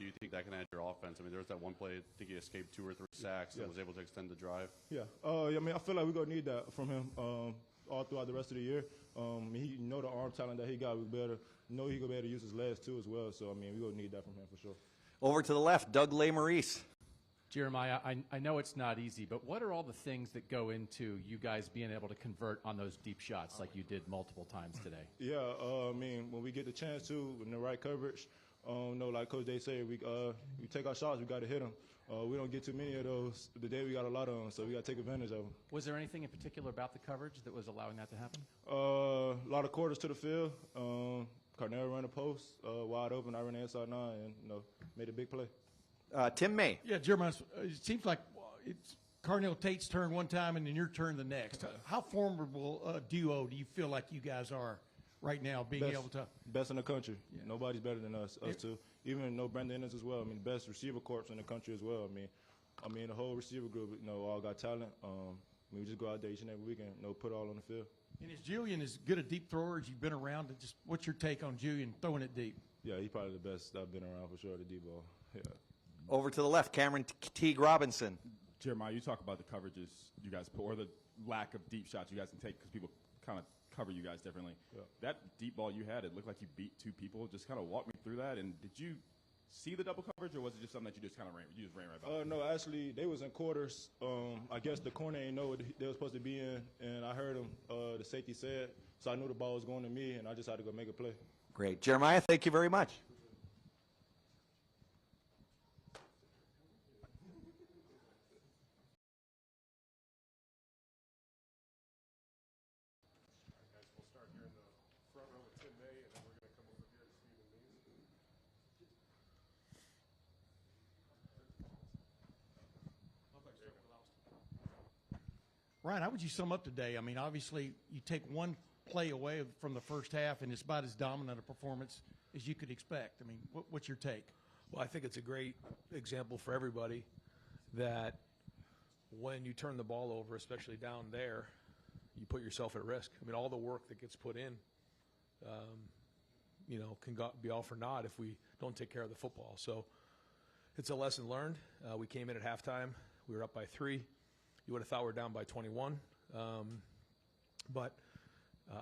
do you think that can add to your offense? I mean, there was that one play, I think he escaped 2 or 3 sacks and was able to extend the drive. Yeah. I mean, I feel like we're going to need that from him all throughout the rest of the year. He the arm talent that he got, he's going to be able to use his legs too as well. So, I mean, we're going to need that from him for sure. Over to the left, Doug Lesmerises. Jeremiah, I know it's not easy, but what are all the things that go into you guys being able to convert on those deep shots like you did multiple times today? Yeah, I mean, when we get the chance to, in the right coverage, like Coach Day said, we take our shots, we got to hit them. We don't get too many of those. Today we got a lot of them, so we got to take advantage of them. Was there anything in particular about the coverage that was allowing that to happen? A lot of quarters to the field. Carnell ran the post wide open. I ran the inside 9 and made a big play. Tim May. Yeah, Jeremiah, it seems like it's Carnell Tate's turn one time and then your turn the next. How formidable a duo do you feel like you guys are right now, being able to? Best in the country. Yeah. Nobody's better than us two. Even Brandon Ennis as well. I mean, best receiver corps in the country as well. I mean, the whole receiver group, all got talent. We just go out there each and every weekend, put it all on the field. And is Julian as good a deep thrower as you've been around? Just what's your take on Julian throwing it deep? Yeah, he's probably the best I've been around for sure, the deep ball. Yeah. Over to the left, Cameron Teague Robinson. Jeremiah, you talk about the coverages you guys put, or the lack of deep shots you guys can take because people kind of cover you guys differently. Yeah. That deep ball you had, it looked like you beat 2 people. Just kind of walk me through that. And did you see the double coverage, or was it just something that you just kind of ran right by? No, actually, they was in quarters. I guess the corner ain't know what they were supposed to be in, and I heard him, the safety said, so I knew the ball was going to me, and I just had to go make a play. Great. Jeremiah, thank you very much. Ryan, how would you sum up today? I mean, obviously, you take one play away from the first half, and it's about as dominant a performance as you could expect. I mean, what's your take? Well, I think it's a great example for everybody that when you turn the ball over, especially down there, you put yourself at risk. I mean, all the work that gets put in, can be all for naught if we don't take care of the football. So it's a lesson learned. We came in at halftime. We were up by 3. You would have thought we were down by 21, but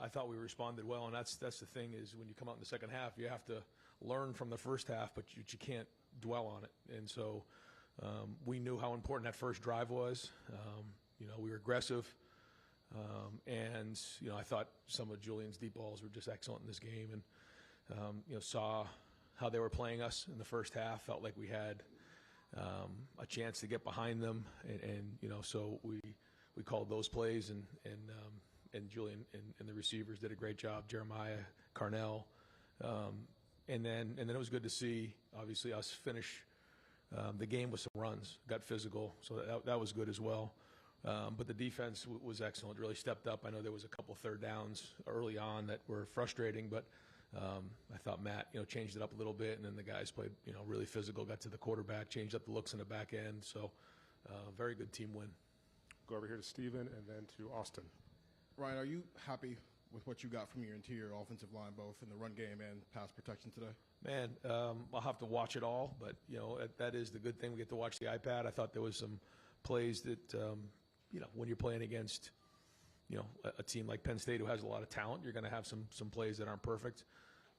I thought we responded well, and that's the thing is when you come out in the second half, you have to learn from the first half, but you can't dwell on it. And so we knew how important that first drive was. We were aggressive, and I thought some of Julian's deep balls were just excellent in this game, and saw how they were playing us in the first half. Felt like we had a chance to get behind them, and so we called those plays, and Julian and the receivers did a great job. Jeremiah, Carnell, and then it was good to see obviously us finish the game with some runs, got physical, so that was good as well. But the defense was excellent, really stepped up. I know there was a couple third downs early on that were frustrating, but I thought Matt, changed it up a little bit, and then the guys played, really physical, got to the quarterback, changed up the looks in the back end. So very good team win. Go over here to Steven and then to Austin. Ryan, are you happy with what you got from your interior offensive line, both in the run game and pass protection today? Man, I'll have to watch it all, but, that is the good thing. We get to watch the iPad. I thought there was some plays that, when you're playing against – a team like Penn State who has a lot of talent, you're going to have some plays that aren't perfect.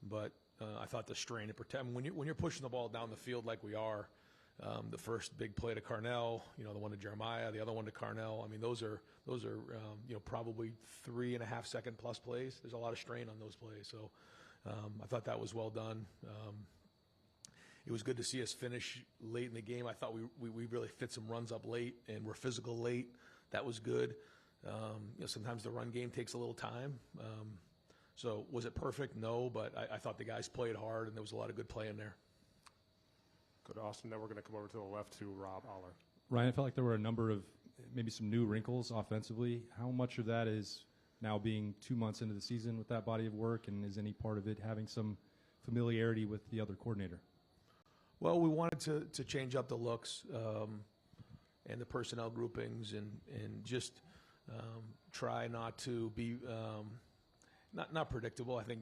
But I thought the strain and protect. When you're pushing the ball down the field like we are, the first big play to Carnell, the one to Jeremiah, the other one to Carnell. I mean, those are probably 3.5 second plus plays. There's a lot of strain on those plays. So I thought that was well done. It was good to see us finish late in the game. I thought we really fit some runs up late and were physical late. That was good. Sometimes the run game takes a little time. So was it perfect? No, but I thought the guys played hard, and there was a lot of good play in there. Go to Austin. Then we're going to come over to the left to Rob Aller. Ryan, I felt like there were a number of maybe some new wrinkles offensively. How much of that is now being 2 months into the season with that body of work, and is any part of it having some familiarity with the other coordinator? Well, we wanted to change up the looks and the personnel groupings and just try not to be not predictable. I think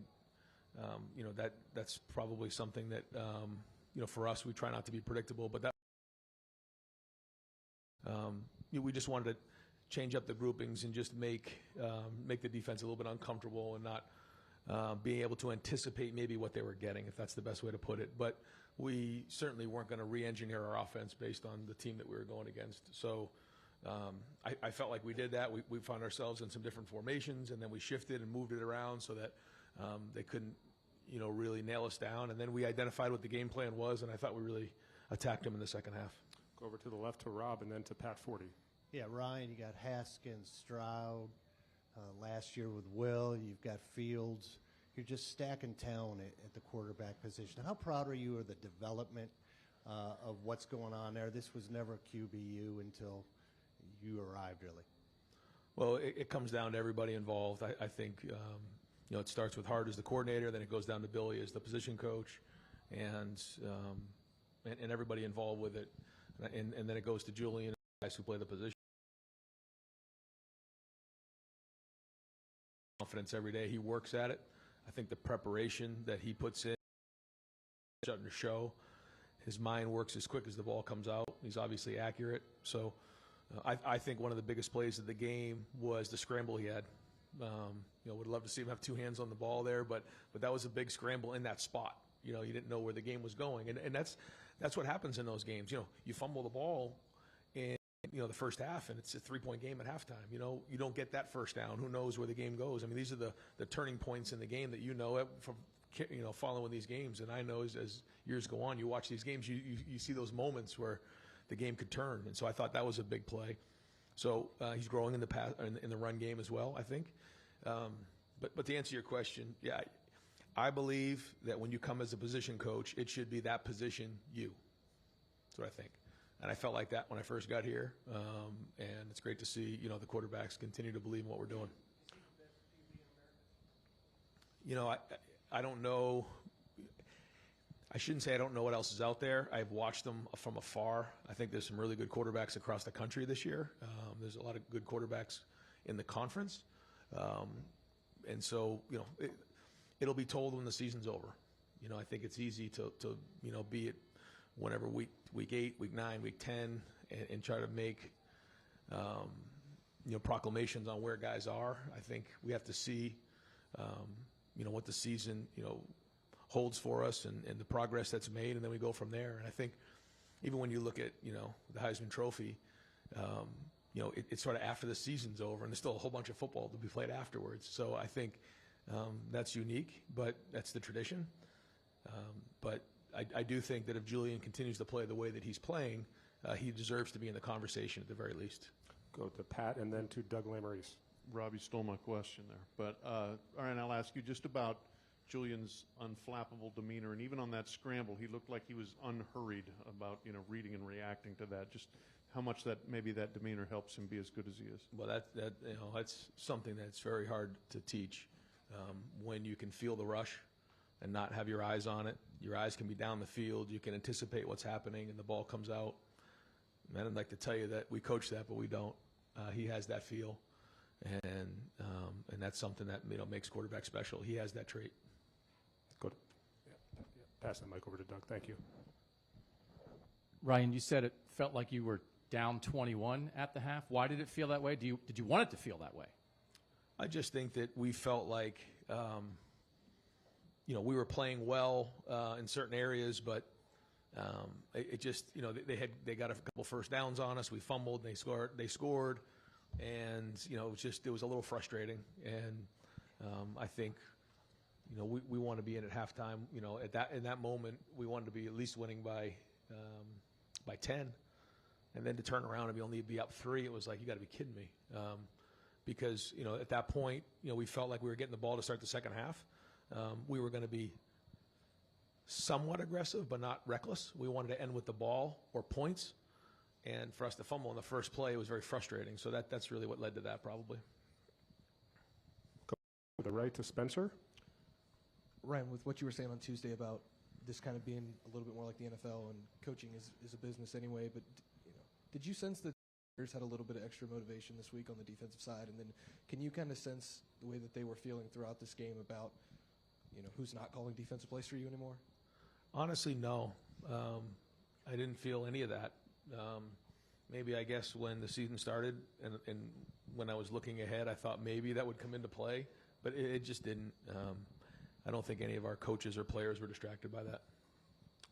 that's probably something that for us, we try not to be predictable, but that we just wanted to change up the groupings and just make the defense a little bit uncomfortable and not being able to anticipate maybe what they were getting, if that's the best way to put it. But we certainly weren't going to re-engineer our offense based on the team that we were going against. So I felt like we did that. We found ourselves in some different formations, and then we shifted and moved it around so that they couldn't, really nail us down. And then we identified what the game plan was, and I thought we really attacked them in the second half. Go over to the left to Rob and then to Pat Forty. Yeah, Ryan, you got Haskins, Stroud, last year with Will, you've got Fields. You're just stacking talent at the quarterback position. How proud are you of the development of what's going on there? This was never QBU until you arrived, really. Well, it comes down to everybody involved. I think, it starts with Hart as the coordinator, then it goes down to Billy as the position coach, and everybody involved with it. And then it goes to Julian, guys who play the position. Confidence every day. He works at it. I think the preparation that he puts in, starting to show. His mind works as quick as the ball comes out. He's obviously accurate. So I think one of the biggest plays of the game was the scramble he had. Would love to see him have two hands on the ball there, but that was a big scramble in that spot. You didn't know where the game was going, and that's what happens in those games. You fumble the ball in the first half, and it's a 3-point game at halftime. You don't get that first down. Who knows where the game goes? I mean, these are the turning points in the game that from following these games. And I know as years go on, you watch these games, you see those moments where the game could turn. And so I thought that was a big play. So he's growing in the run game as well, I think. But to answer your question, yeah, I believe that when you come as a position coach, it should be that position you. That's what I think. And I felt like that when I first got here. And it's great to see, the quarterbacks continue to believe in what we're doing. I don't know. I shouldn't say I don't know what else is out there. I've watched them from afar. I think there's some really good quarterbacks across the country this year. There's a lot of good quarterbacks in the conference. And so, it'll be told when the season's over. I think it's easy to be it whenever week 8, week 9, week 10, and try to make, proclamations on where guys are. I think we have to see, what the season, holds for us and the progress that's made, and then we go from there. And I think even when you look at, the Heisman Trophy, it's sort of after the season's over, and there's still a whole bunch of football to be played afterwards. So I think that's unique, but that's the tradition. But I do think that if Julian continues to play the way that he's playing, he deserves to be in the conversation at the very least. Go to Pat and then to Doug Lamarice. Rob, you stole my question there. But, all right, I'll ask you just about Julian's unflappable demeanor. And even on that scramble, he looked like he was unhurried about, reading and reacting to that. Just how much maybe that demeanor helps him be as good as he is. Well, that's something that's very hard to teach. When you can feel the rush and not have your eyes on it, your eyes can be down the field. You can anticipate what's happening, and the ball comes out. Man, I'd like to tell you that we coach that, but we don't. He has that feel, and that's something that makes quarterback special. He has that trait. Good. Yeah. Pass the mic over to Doug. Thank you. Ryan, you said it felt like you were down 21 at the half. Why did it feel that way? Did you want it to feel that way? I just think that we felt like, we were playing well in certain areas, but it just, they got a couple first downs on us. We fumbled, they scored, and it was a little frustrating. And I think, we want to be in at halftime. In that moment, we wanted to be at least winning by 10, and then to turn around and only be up 3, it was like, you got to be kidding me. Because at that point, we felt like we were getting the ball to start the second half. We were going to be somewhat aggressive, but not reckless. We wanted to end with the ball or points, and for us to fumble in the first play was very frustrating. So that's really what led to that, probably. Go to the right to Spencer. Ryan, with what you were saying on Tuesday about this kind of being a little bit more like the NFL and coaching is a business anyway, but did you sense that players had a little bit of extra motivation this week on the defensive side? And then can you kind of sense the way that they were feeling throughout this game about, who's not calling defensive plays for you anymore? Honestly, no. I didn't feel any of that. Maybe I guess when the season started and when I was looking ahead, I thought maybe that would come into play, but it just didn't. I don't think any of our coaches or players were distracted by that.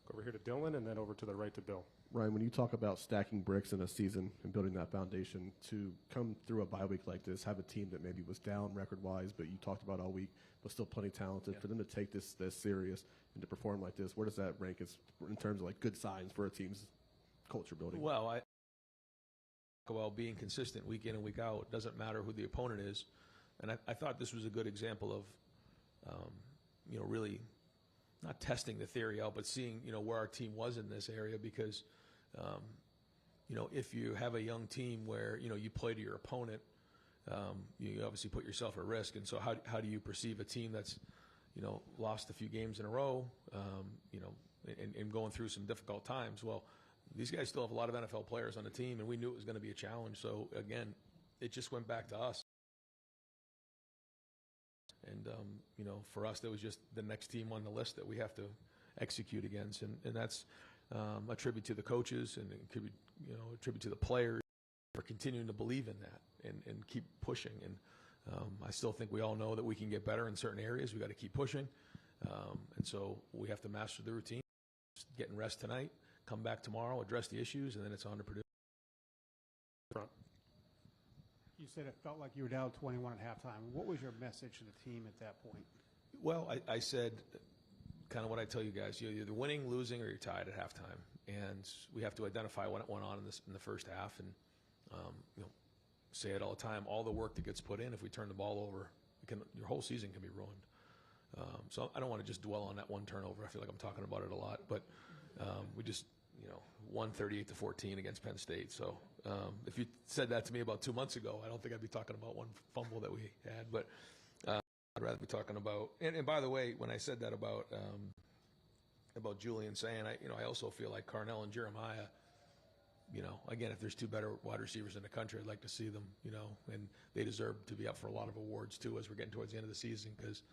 Go over here to Dylan and then over to the right to Bill. Ryan, when you talk about stacking bricks in a season and building that foundation, to come through a bye week like this, have a team that maybe was down record-wise, but you talked about all week, but still plenty talented, for them to take this serious and to perform like this, where does that rank as in terms of like good signs for a team's culture building? Well, I talk about being consistent week in and week out. It doesn't matter who the opponent is, and I thought this was a good example of, really not testing the theory out, but seeing, where our team was in this area because, if you have a young team where, you play to your opponent, you obviously put yourself at risk. And so how do you perceive a team that's, lost a few games in a row, and going through some difficult times? Well, these guys still have a lot of NFL players on the team, and we knew it was going to be a challenge. So, again, it just went back to us. And, for us, that was just the next team on the list that we have to execute against. And that's a tribute to the coaches and a tribute to the players for continuing to believe in that and keep pushing. And I still think we all know that we can get better in certain areas. We got to keep pushing. And so we have to master the routine, just getting rest tonight, come back tomorrow, address the issues, and then it's on to Purdue. Front. You said it felt like you were down 21 at halftime. What was your message to the team at that point? Well, I said kind of what I tell you guys. You're either winning, losing, or you're tied at halftime. And we have to identify what went on in the first half and, say it all the time. All the work that gets put in, if we turn the ball over, your whole season can be ruined. So I don't want to just dwell on that one turnover. I feel like I'm talking about it a lot. But we just, won 38-14 against Penn State. So if you said that to me about 2 months ago, I don't think I'd be talking about one fumble that we had. But I'd rather be talking about. And by the way, when I said that about Julian Sayin, I also feel like Carnell and Jeremiah. Again, if there's two better wide receivers in the country, I'd like to see them. And they deserve to be up for a lot of awards too as we're getting towards the end of the season because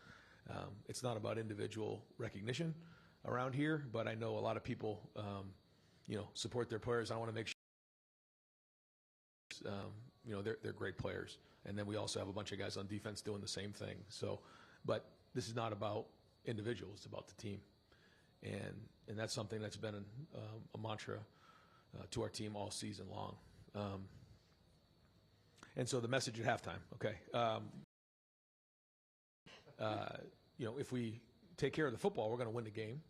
it's not about individual recognition around here, but I know a lot of people. Support their players. I want to make sure, they're great players. And then we also have a bunch of guys on defense doing the same thing. So, but this is not about individuals. It's about the team. And that's something that's been a mantra to our team all season long. And so the message at halftime, okay. If we take care of the football, we're going to win the game.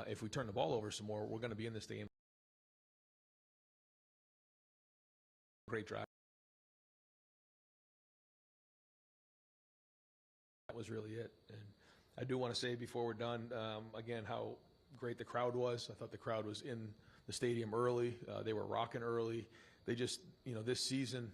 If we turn the ball over some more, we're going to be in this game. Great drive. That was really it. And I do want to say before we're done, again, how great the crowd was. I thought the crowd was in the stadium early. They were rocking early. They just, this season,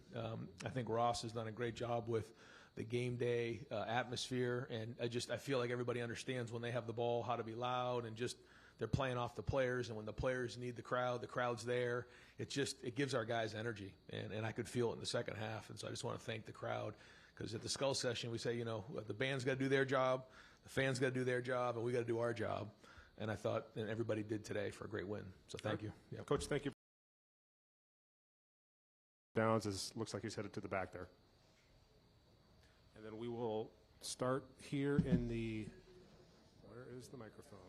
I think Ross has done a great job with the game day atmosphere. And I feel like everybody understands when they have the ball how to be loud and just they're playing off the players. And when the players need the crowd's there. It gives our guys energy. And I could feel it in the second half. And so I just want to thank the crowd. Because at the Skull Session, we say, the band's got to do their job, the fans got to do their job, and we got to do our job. And I thought, and everybody did today for a great win. So thank you. Yep. Coach, thank you. Downs looks like he's headed to the back there. And then we will start here in the, where is the microphone?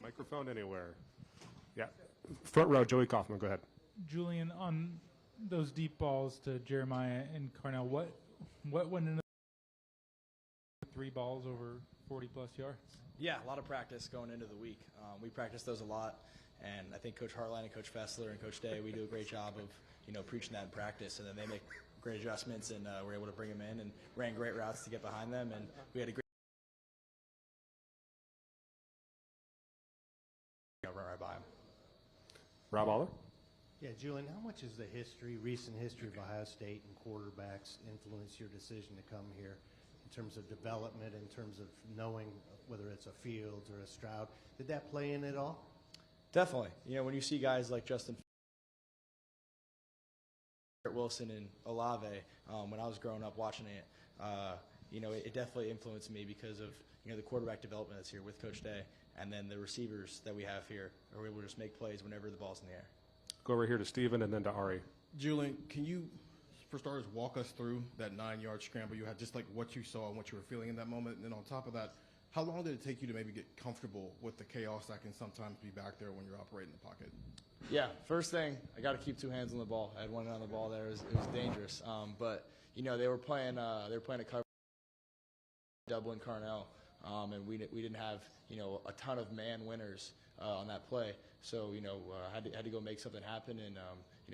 Microphone anywhere. Yeah. Front row, Joey Kaufman, go ahead. Julian, on those deep balls to Jeremiah and Carnell, what went into 3 balls over 40-plus yards? Yeah, a lot of practice going into the week. We practice those a lot, and I think Coach Hartline and Coach Fessler and Coach Day, we do a great job of, preaching that in practice, and then they make great adjustments, and we're able to bring them in and ran great routes to get behind them, and we had a great run right by them. Rob Aller? Yeah, Julian, how much is the recent history of Ohio State and quarterbacks influence your decision to come here in terms of development, in terms of knowing whether it's a Fields or a Stroud? Did that play in at all? Definitely. When you see guys like Justin Wilson and Olave, when I was growing up watching it, it definitely influenced me because of the quarterback development that's here with Coach Day, and then the receivers that we have here are able to just make plays whenever the ball's in the air. Go over here to Steven and then to Ari. Julian, can you, for starters, walk us through that 9-yard scramble you had, just like what you saw and what you were feeling in that moment? And then on top of that, how long did it take you to maybe get comfortable with the chaos that can sometimes be back there when you're operating the pocket? Yeah, first thing, I got to keep two hands on the ball. I had one hand on the ball there. It was dangerous. But, they were playing a cover double in Carnell, and we didn't have, a ton of man winners on that play. So, had to go make something happen and,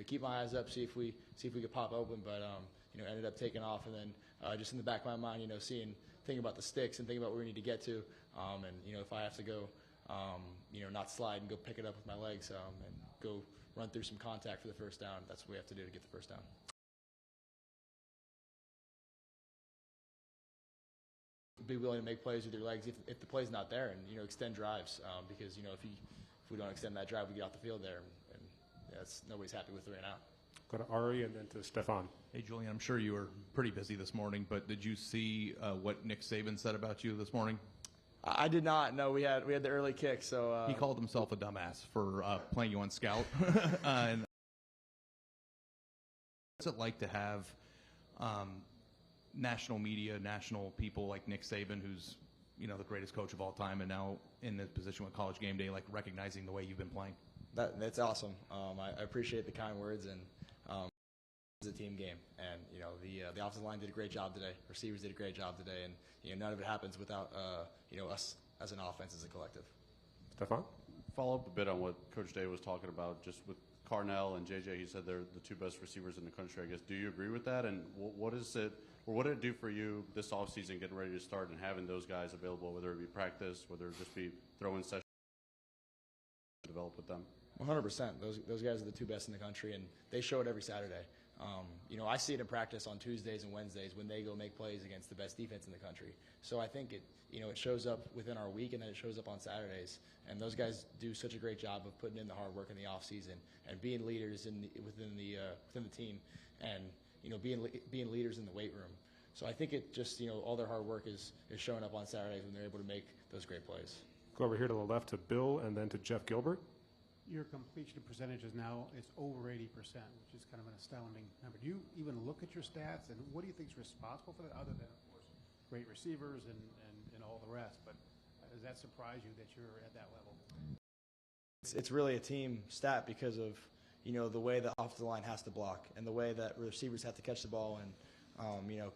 keep my eyes up, see if we could pop open. But, ended up taking off. And then just in the back of my mind, thinking about the sticks and thinking about where we need to get to. And, if I have to go, not slide and go pick it up with my legs and go run through some contact for the first down, that's what we have to do to get the first down. Be willing to make plays with your legs if the play's not there, and extend drives because if we don't extend that drive, we get off the field there, and that's nobody's happy with 3 and out. Go to Ari and then to Stefan. Hey, Julian, I'm sure you were pretty busy this morning, but did you see what Nick Saban said about you this morning? I did not. No, we had the early kick, so he called himself a dumbass for playing you on scout. And what's it like to have national media, national people like Nick Saban, who's the greatest coach of all time, and now in the position with College Game Day, like recognizing the way you've been playing? That's awesome. I appreciate the kind words, and it's a team game, and the offensive line did a great job today. Receivers did a great job today, and none of it happens without us as an offense, as a collective. Stefan? Follow up a bit on what Coach Day was talking about, just with Carnell and JJ. He said they're the 2 best receivers in the country. I guess, do you agree with that? And what is it, or what did it do for you this offseason, getting ready to start and having those guys available, whether it be practice, whether it just be throw-in sessions, develop with them? 100%. Those guys are the 2 best in the country, and they show it every Saturday. I see it in practice on Tuesdays and Wednesdays when they go make plays against the best defense in the country. So I think it shows up within our week, and then it shows up on Saturdays. And those guys do such a great job of putting in the hard work in the off season and being leaders within the team, and being leaders in the weight room. So I think it just all their hard work is showing up on Saturdays when they're able to make those great plays. Go over here to the left to Bill and then to Jeff Gilbert. Your completion percentage is now over 80%, which is kind of an astounding number. Do you even look at your stats, and what do you think is responsible for that, other than, of course, great receivers and all the rest? But does that surprise you that you're at that level? It's really a team stat because of the way the offensive line has to block and the way that receivers have to catch the ball, and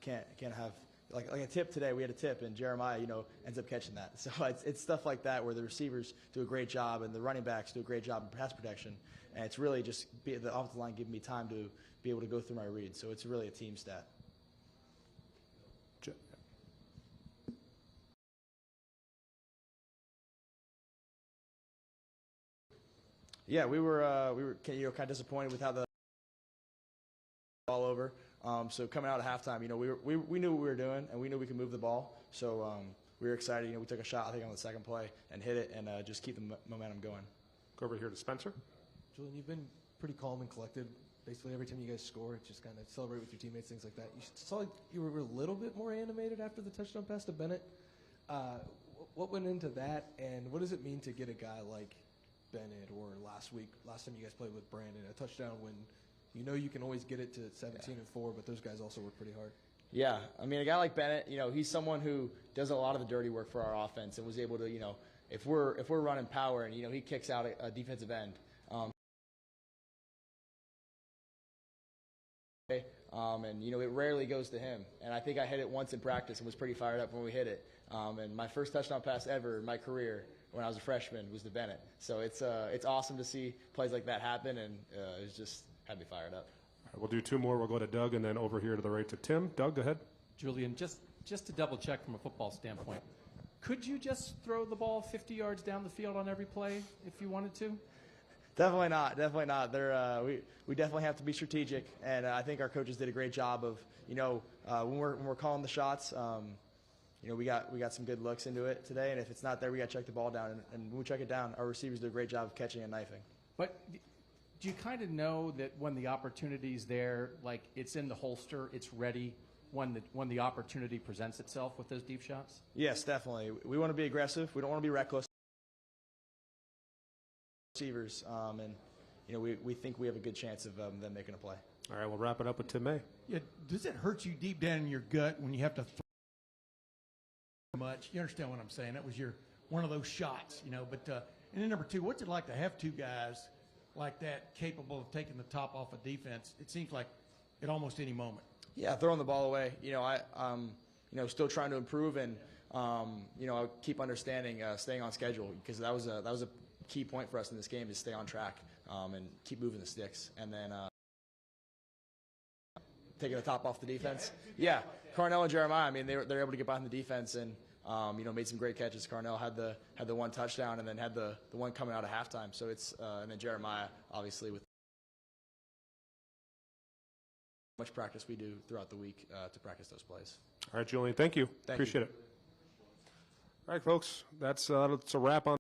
can't have like a tip today. We had a tip, and Jeremiah ends up catching that. So it's stuff like that where the receivers do a great job and the running backs do a great job in pass protection, and it's really just the offensive line giving me time to be able to go through my reads. So it's really a team stat. Yeah, we were kind of disappointed with how the ball over. So coming out of halftime, we knew what we were doing, and we knew we could move the ball. So we were excited. We took a shot, I think, on the second play and hit it, and just keep the momentum going. Go over here to Spencer. Julian, you've been pretty calm and collected. Basically, every time you guys score, just kind of celebrate with your teammates, things like that. You saw like you were a little bit more animated after the touchdown pass to Bennett. What went into that, and what does it mean to get a guy like Bennett, or last time you guys played with Brandon, a touchdown when you can always get it to 17-4, but those guys also work pretty hard? Yeah, I mean, a guy like Bennett, he's someone who does a lot of the dirty work for our offense and was able to, if we're running power and he kicks out a defensive end, and it rarely goes to him. And I think I hit it once in practice and was pretty fired up when we hit it. And my first touchdown pass ever in my career when I was a freshman was to Bennett. So it's awesome to see plays like that happen, and it's just had me fired up. All right, we'll do 2 more. We'll go to Doug, and then over here to the right to Tim. Doug, go ahead. Julian, just to double check from a football standpoint, could you just throw the ball 50 yards down the field on every play if you wanted to? Definitely not. We definitely have to be strategic, and I think our coaches did a great job of when we're calling the shots. We got some good looks into it today, and if it's not there, we got to check the ball down. And when we check it down, our receivers do a great job of catching and knifing. But do you kind of know that when the opportunity's there, like it's in the holster, it's ready when the opportunity presents itself with those deep shots? Yes, definitely. We want to be aggressive. We don't want to be reckless. receivers, and we think we have a good chance of them making a play. All right, we'll wrap it up with Tim May. Yeah, does it hurt you deep down in your gut when you have to throw much? You understand what I'm saying? That was one of those shots, But and then number two, what's it like to have two guys like that capable of taking the top off of defense? It seems like at almost any moment. Yeah, throwing the ball away. I'm still trying to improve, and I keep understanding staying on schedule, because that was a key point for us in this game, is stay on track and keep moving the sticks, and then taking the top off the defense. Yeah, Carnell and Jeremiah. I mean, they're able to get behind the defense and made some great catches. Carnell had the one touchdown, and then had the one coming out of halftime. So it's and then Jeremiah, obviously, with much practice we do throughout the week to practice those plays. All right, Julian, thank you. Appreciate it. All right, folks, that's a wrap on